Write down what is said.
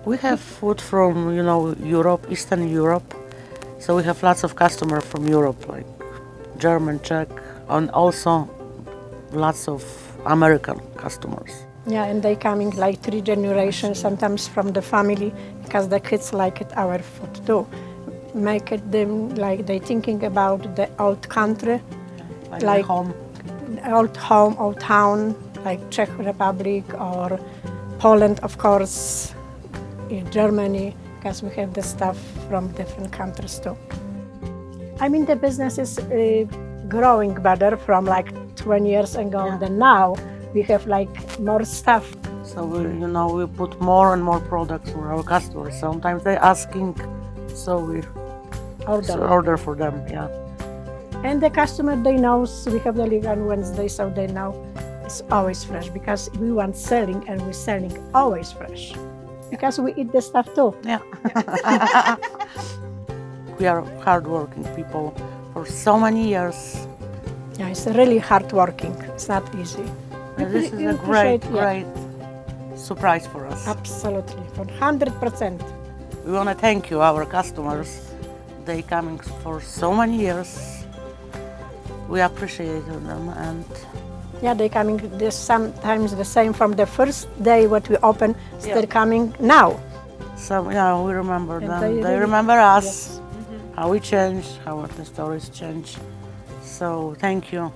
We have food from, Europe, Eastern Europe. So we have lots of customers from Europe, like German, Czech, and also lots of American customers. Yeah, and they coming like 3 generations, sometimes from the family, because the kids like it our food too. Make it them like they thinking about the old country, like home. old home, old town, like Czech Republic or Poland, of course, in Germany, because we have the stuff from different countries too. I mean, the business is growing better from like 20 years ago than now. We have like more stuff. So we put more and more products for our customers. Sometimes they're asking, so we order for them. Yeah. And the customer, they know we have the legal on Wednesday, so they know it's always fresh because we want selling and we're selling always fresh because we eat the stuff too. Yeah. We are hardworking people for so many years. Yeah, it's really hardworking. It's not easy. This is a great surprise for us. Absolutely, for 100%. We want to thank you, our customers. They coming for so many years. We appreciate them, and yeah, they coming sometimes the same from the first day what we open. Still coming now. So we remember And them. They really remember us. Yes. How we changed, how the stories change. So thank you.